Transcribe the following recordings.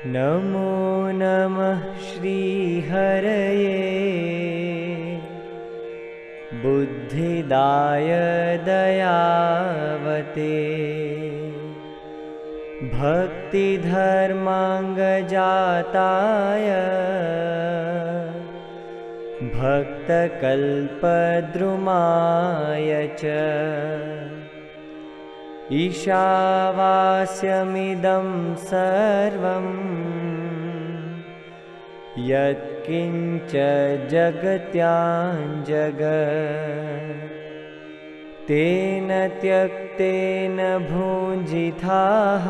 नमो नमः श्रीहरये बुद्धिदाय दयावते भक्तिधर्माङ्गजाताय भक्तकल्पद्रुमाय च ईशावास्यमिदं सर्वं यत्किञ्च जगत्याञ्जगत् तेन त्यक्तेन भुञ्जिताः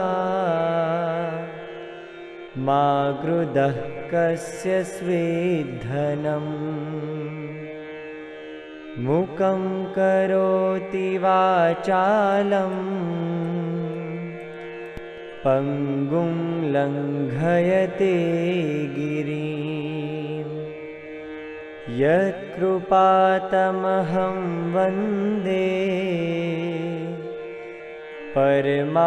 मा गृधः कस्य स्वेद्धनम् मुखं करोति वाचालं पङ्गुं लङ्घयते गिरिं यत्कृपातमहं वन्दे परमानन्दमाधवम्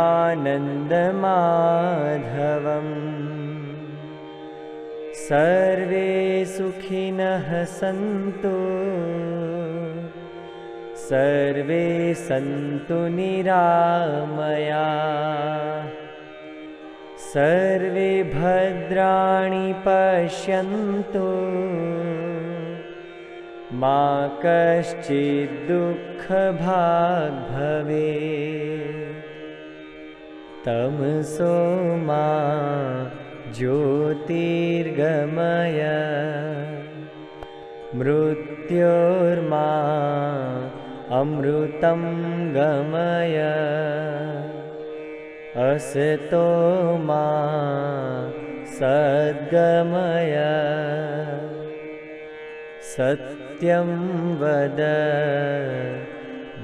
सर्वे सुखिनः सन्तु सर्वे सन्तु निरामयाः सर्वे भद्राणि पश्यन्तु मा कश्चित् दुःखभाग् भवेत् तमसो मा ज्योतिर्गमय मृत्योर्मा अमृतं गमय असतो मा सद्गमय सत्यं वद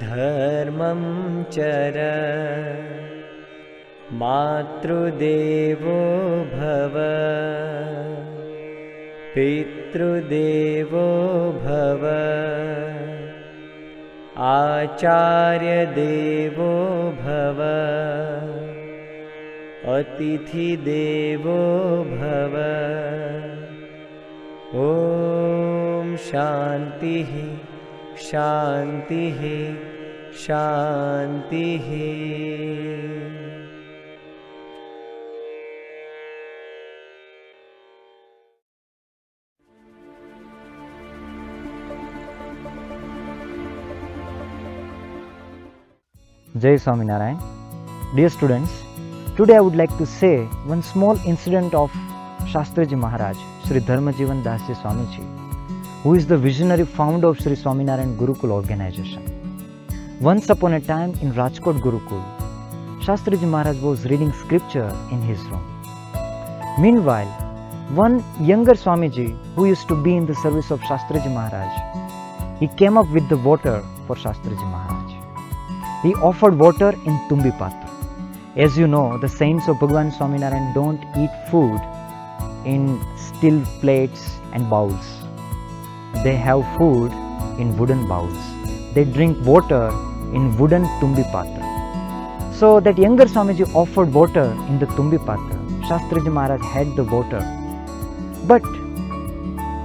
धर्मं चर मातृदेवो भव पितृदेवो भव आचार्यदेवो भव अतिथिदेवो भव ॐ शान्तिः शान्तिः शान्तिः। Jai Swaminarayan. Dear students, today I would like to say one small incident of Shastriji Maharaj, Sri Dharmajivan Dasji Swamiji, who is the visionary founder of Sri Swaminarayan Gurukul organization. Once upon a time in Rajkot Gurukul, Shastriji Maharaj was reading scripture in his room. Meanwhile, one younger Swamiji who used to be in the service of Shastriji Maharaj, he came up with the water for Shastriji Maharaj. He offered water in Tumbi Patra. As you know, the saints of Bhagavan Swaminarayan don't eat food in steel plates and bowls. They have food in wooden bowls. They drink water in wooden Tumbi Patra. So that younger Swamiji offered water in the Tumbi Patra. Shastriji Maharaj had the water. But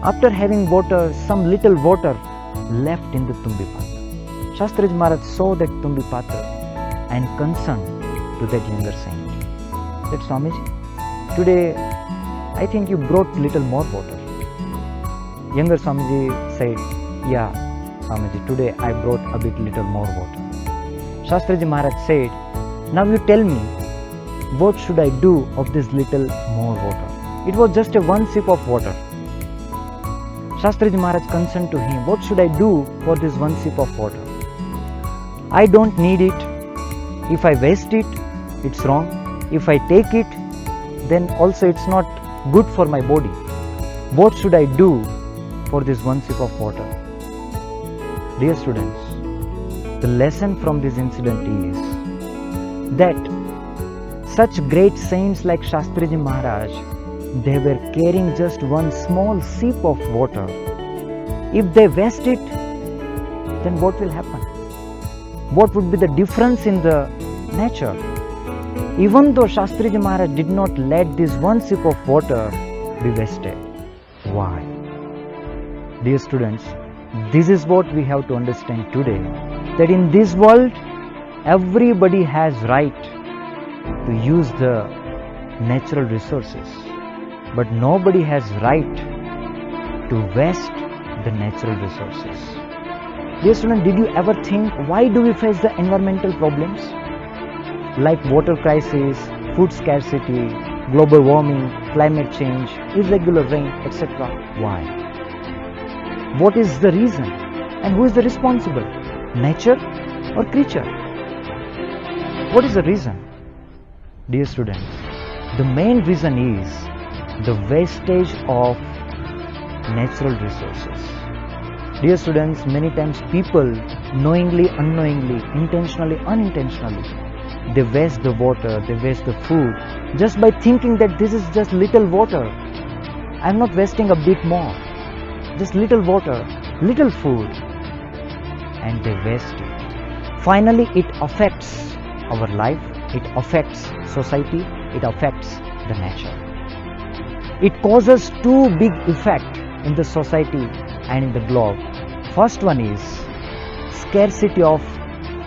after having water, some little water left in the Tumbi Patra. Shastriji Maharaj saw that Tumbi Patra and concerned to that younger saint. Said, Swamiji, today I think you brought little more water. Younger Swamiji said, yeah, Swamiji, today I brought a bit little more water. Shastriji Maharaj said, now you tell me, what should I do of this little more water? It was just a one sip of water. Shastriji Maharaj concerned to him, what should I do for this one sip of water? I don't need it. If I waste it, it's wrong. If I take it, then also it's not good for my body. What should I do for this one sip of water? Dear students, the lesson from this incident is that such great saints like Shastriji Maharaj, they were carrying just one small sip of water. If they waste it, then what will happen? What would be the difference in the nature? even though Shastriji Maharaj did not let this one sip of water be wasted. Why? Dear students, this is what we have to understand today, that in this world, everybody has right to use the natural resources, but nobody has right to waste the natural resources. Dear student, did you ever think why do we face the environmental problems like water crisis, food scarcity, global warming, climate change, irregular rain, etc.? Why? What is the reason and who is the responsible? Nature or creature? What is the reason? Dear students, the main reason is the wastage of natural resources. Dear students, many times people knowingly, unknowingly, intentionally, unintentionally, they waste the water, they waste the food just by thinking that this is just little water. I am not wasting a bit more. Just little water, little food, and they waste it. Finally, it affects our life, it affects society, it affects the nature. It causes two big effects in the society and in the globe. First one is scarcity of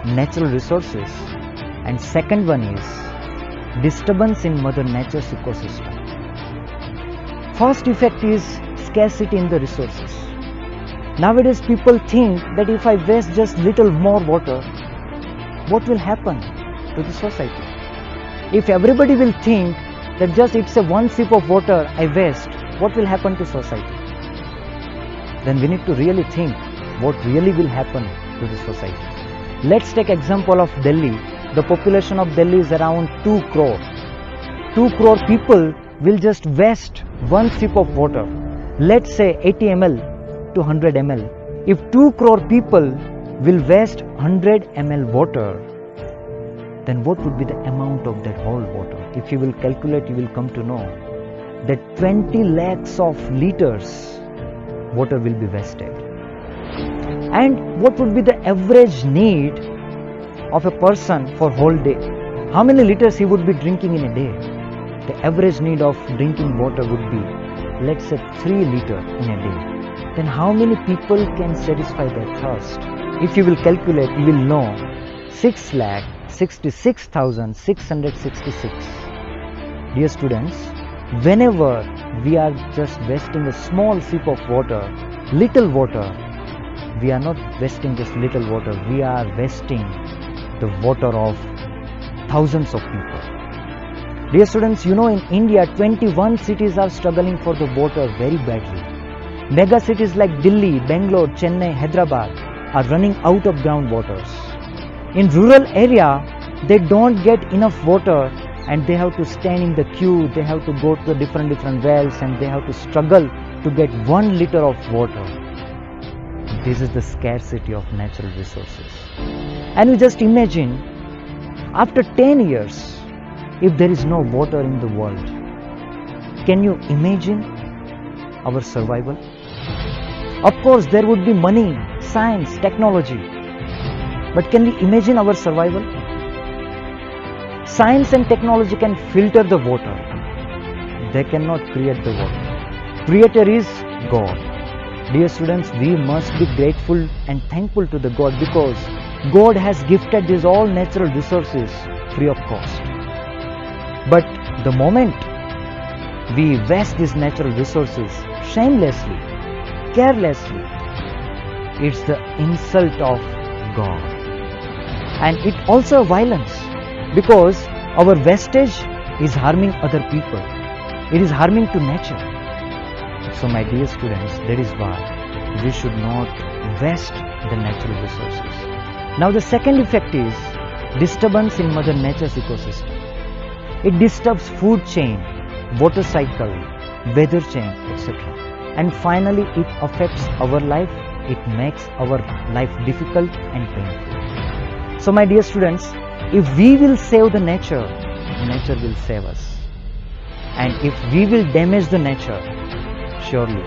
natural resources, and second one is disturbance in Mother Nature's ecosystem. First effect is scarcity in the resources. Nowadays people think that if I waste just little more water, what will happen to the society? If everybody will think that just it's a one sip of water I waste, what will happen to society? Then we need to really think what really will happen to the society. Let's take example of Delhi. The population of Delhi is around 2 crore. 2 crore people will just waste one sip of water. Let's say 80 ml to 100 ml. If 2 crore people will waste 100 ml water, then what would be the amount of that whole water? If you will calculate, you will come to know that 20 lakhs of liters water will be wasted. And what would be the average need of a person for whole day? How many liters he would be drinking in a day? The average need of drinking water would be, let's say, 3 liters in a day. Then how many people can satisfy their thirst? If you will calculate, you will know 6,66,666. Dear students, whenever we are just wasting a small sip of water, little water, we are not wasting just little water, we are wasting the water of thousands of people. Dear students, you know in India 21 cities are struggling for the water very badly. Mega cities like Delhi, Bangalore, Chennai, Hyderabad are running out of groundwaters. In rural area, they don't get enough water and they have to stand in the queue, they have to go to the different wells and they have to struggle to get 1 liter of water. This is the scarcity of natural resources. And you just imagine, after 10 years, if there is no water in the world, can you imagine our survival? Of course, there would be money, science, technology, but can we imagine our survival? Science and technology can filter the water. They cannot create the water. Creator is God. Dear students, we must be grateful and thankful to the God because God has gifted these all natural resources free of cost. But the moment we waste these natural resources shamelessly, carelessly, it's the insult of God. And it also violence because our wastage is harming other people. It is harming to nature. So my dear students, that is why we should not waste the natural resources. Now the second effect is disturbance in Mother Nature's ecosystem. It disturbs food chain, water cycle, weather chain, etc. And finally it affects our life. It makes our life difficult and painful. So my dear students, if we will save the nature, nature will save us. And if we will damage the nature, surely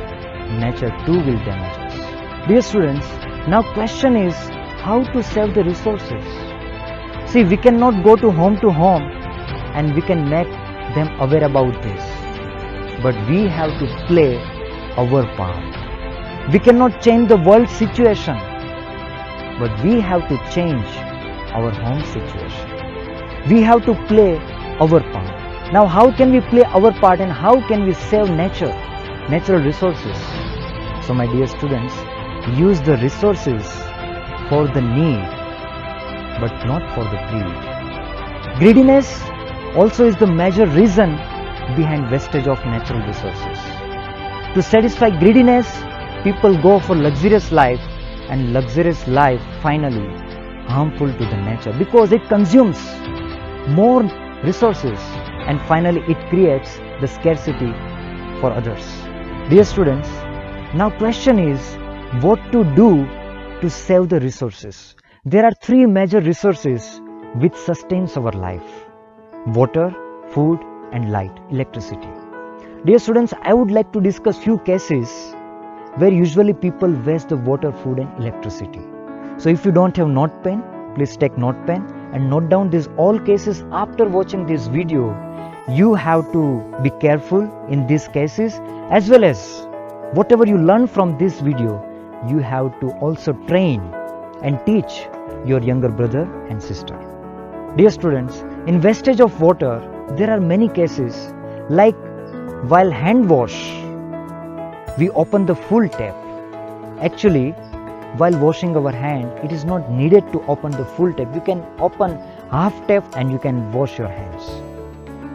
nature too will damage us. Dear students, now question is how to save the resources. See, we cannot go to home and we can make them aware about this. But we have to play our part. We cannot change the world situation, but we have to change our home situation. We have to play our part. Now how can we play our part and how can we save nature, natural resources? So my dear students, use the resources for the need, but not for the greed. Greediness also is the major reason behind wastage of natural resources. To satisfy greediness, people go for luxurious life, and luxurious life finally harmful to the nature because it consumes more resources and finally it creates the scarcity for others. Dear students, now question is what to do to save the resources. There are three major resources which sustains our life: water, food and light, electricity. Dear students, I would like to discuss few cases where usually people waste the water, food and electricity. So if you don't have note pen, please take note pen and note down these all cases. After watching this video, you have to be careful in these cases, as well as whatever you learn from this video, you have to also train and teach your younger brother and sister. Dear students, in wastage of water, there are many cases like while hand wash, we open the full tap. Actually, while washing our hand, it is not needed to open the full tap. You can open half tap and you can wash your hands.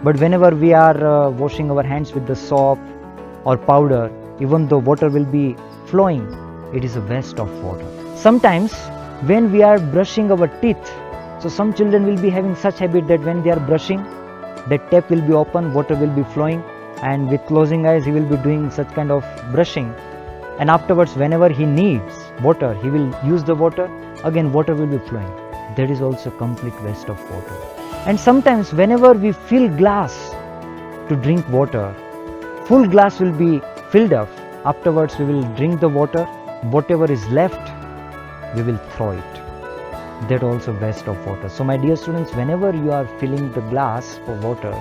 But whenever we are washing our hands with the soap or powder, even though water will be flowing, it is a waste of water. Sometimes when we are brushing our teeth, so some children will be having such habit that when they are brushing, the tap will be open, water will be flowing, and with closing eyes he will be doing such kind of brushing, and afterwards whenever he needs water, he will use the water, again water will be flowing. That is also complete waste of water. And sometimes whenever we fill glass to drink water, full glass will be filled up, afterwards we will drink the water, whatever is left we will throw it. That also waste of water. So my dear students, whenever you are filling the glass for water,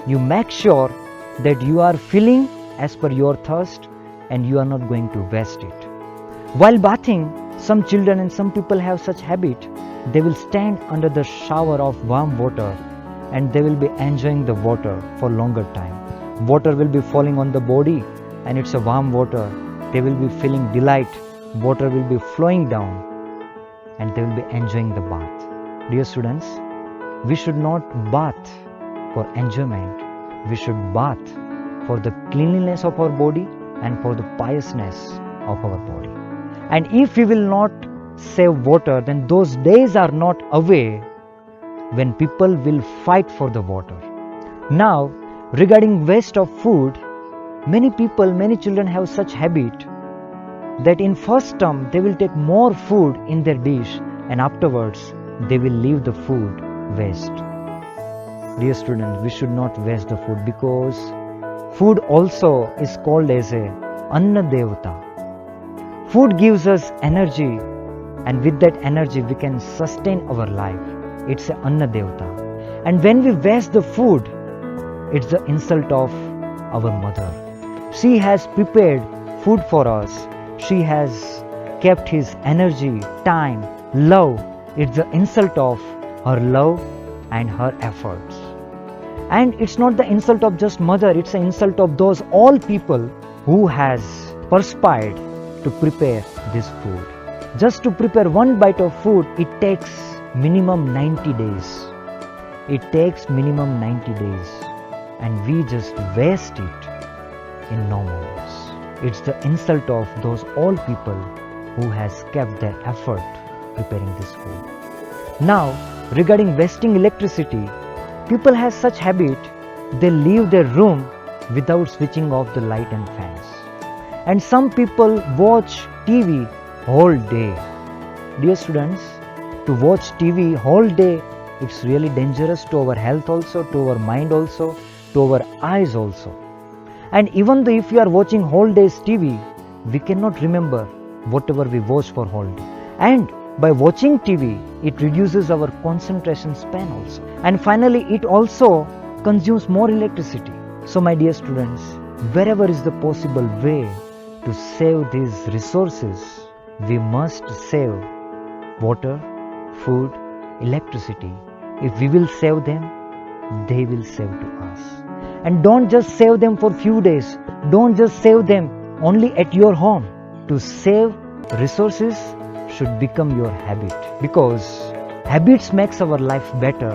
you make sure that you are filling as per your thirst and you are not going to waste it. While bathing, some children and some people have such habit, they will stand under the shower of warm water and they will be enjoying the water for longer time. Water will be falling on the body and it's a warm water. They will be feeling delight. Water will be flowing down and they will be enjoying the bath. Dear students, we should not bath for enjoyment. We should bath for the cleanliness of our body and for the piousness of our body. And if we will not save water, then those days are not away when people will fight for the water. Now, regarding waste of food, many people, many children have such habit that in first term they will take more food in their dish and afterwards they will leave the food waste. Dear students, we should not waste the food because food also is called as a Anna Devata. Food gives us energy and with that energy we can sustain our life. It's a Anna Devata. And when we waste the food, it's the insult of our mother. She has prepared food for us. She has kept his energy, time, love. It's the insult of her love and her efforts. And it's not the insult of just mother, it's the insult of those all people who has perspired to prepare this food. Just to prepare one bite of food, it takes minimum 90 days. It takes minimum 90 days. And we just waste it in no moments. It's the insult of those all people who has kept their effort preparing this food. Now, regarding wasting electricity, people have such habit, they leave their room without switching off the light and fans. And some people watch TV whole day. Dear students, to watch TV whole day, it's really dangerous to our health also, to our mind also, to our eyes also. And even though if you are watching whole day's TV, we cannot remember whatever we watch for whole day. And by watching TV, it reduces our concentration span also. And finally, it also consumes more electricity. So my dear students, wherever is the possible way to save these resources, we must save water, food, electricity. If we will save them, they will save to us. And don't just save them for few days. Don't just save them only at your home. To save resources should become your habit, because habits makes our life better,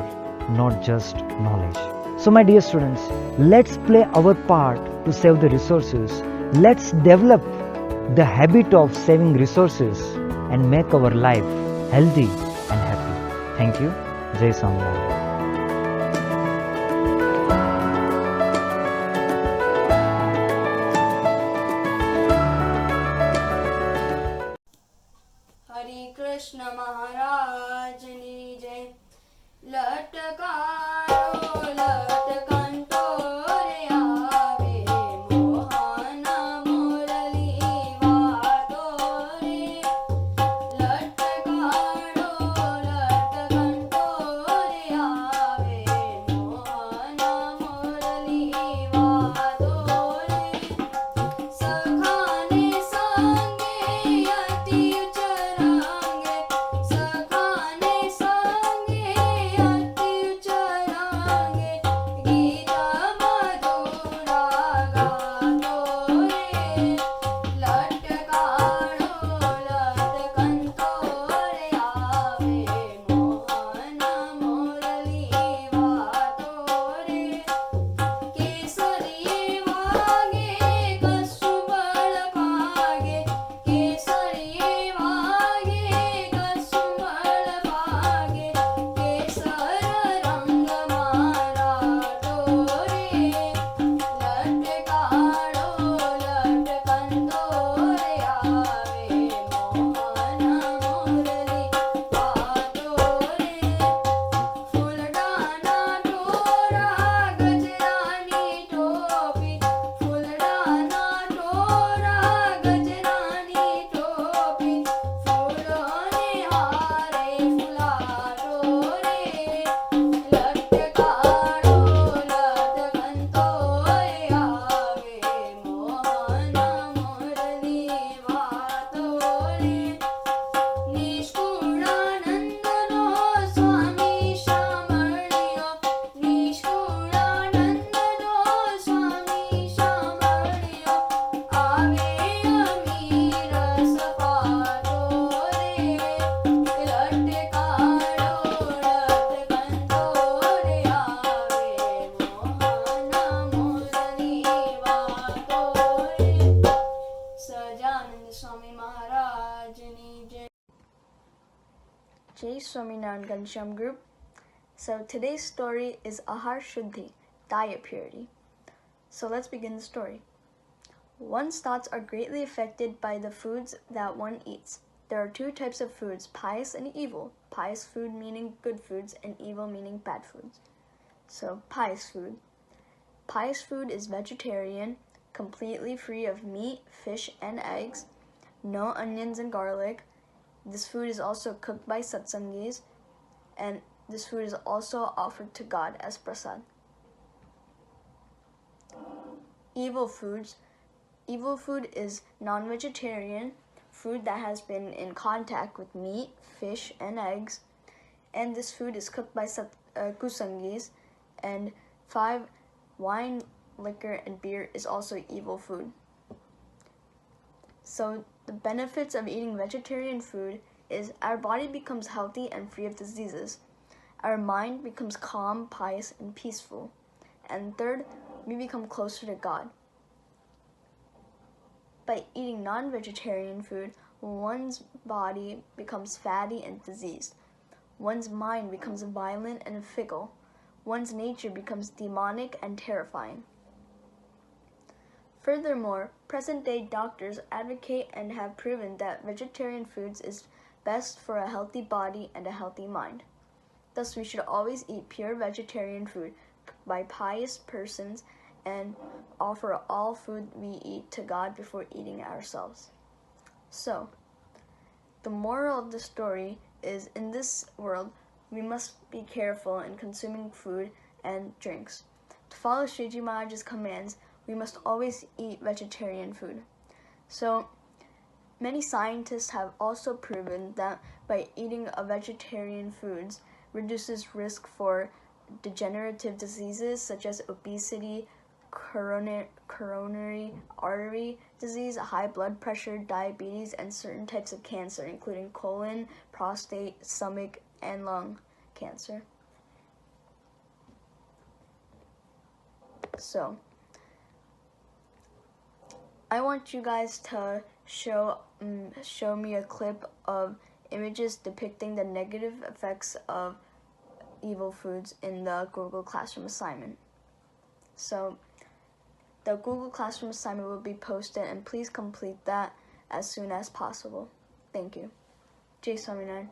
not just knowledge. So my dear students, let's play our part to save the resources. Let's develop the habit of saving resources and make our life healthy and happy. Thank you. Jai Swaminarayan. हरे कृष्ण महाराज ની જય લટકારો લટકંતો રે આવે મોહના મુરલી વાતો રે લટકારો લટકંતો રે આવે મોહના મુરલી વાતો રે સખાને સંગે અતિ ચરાંગે સખાને સંગે અતિ ચરાંગે ગીત મધુરા ગાતો રે લટકાળો લટકંતો રે આવે મોહના મુરલી વાતો રે કેસરીએ વાગે કસુંબળ ભાગે કેસરીએ વાગે કસુંબળ ભાગે કેસર રંગ મારા તોરે લટકાળો લટકંતો રે આવે મોહના મુરલી વાતો રે ફૂલડાના ટોરા ગજરાની ટોપી ફૂલડાના ટોરા ગજરાની ટોપી ફૂલોને હારે ફૂલાતો રે લટકાળો લટકંતો રે આવે મોહના મુરલી વાતો રે નિષ્કુળાનંદનો સ્વામી શામળિયો નિષ્કુળાનંદનો સ્વામી શામળિયો આવે અમીર સપાતો રે લટકાળો લટકંતો રે આવે મોહના મુરલી વાતો રે સહજાનંદ સ્વામી મહારાજની જય. Jai Swaminarayan Ghanshyam group. So today's story is Ahar Shuddhi, diet purity. So let's begin the story. One's thoughts are greatly affected by the foods that one eats. There are two types of foods, pious and evil. Pious food meaning good foods and evil meaning bad foods. So pious food. Pious food is vegetarian, completely free of meat, fish, and eggs, no onions and garlic. This food is also cooked by satsangis, and this food is also offered to God as prasad. Evil foods. Evil food is non-vegetarian food that has been in contact with meat, fish, and eggs, and this food is cooked by kusangis, and 5 wine, liquor, and beer is also evil food. So the benefits of eating vegetarian food is our body becomes healthy and free of diseases. Our mind becomes calm, pious, and peaceful. And third, we become closer to God. By eating non-vegetarian food, one's body becomes fatty and diseased. One's mind becomes violent and fickle. One's nature becomes demonic and terrifying. Furthermore, present-day doctors advocate and have proven that vegetarian foods is best for a healthy body and a healthy mind. Thus, we should always eat pure vegetarian food by pious persons and offer all food we eat to God before eating ourselves. So, the moral of the story is, in this world, we must be careful in consuming food and drinks. to follow Shree Maharaj's commands, we must always eat vegetarian food. So, many scientists have also proven that by eating a vegetarian foods reduces risk for degenerative diseases such as obesity, coronary artery disease, high blood pressure, diabetes, and certain types of cancer, including colon, prostate, stomach, and lung cancer. So, I want you guys to show me a clip of images depicting the negative effects of evil foods in the Google Classroom assignment. So, the Google Classroom assignment will be posted, and please complete that as soon as possible. Thank you. Jai Swaminarayan.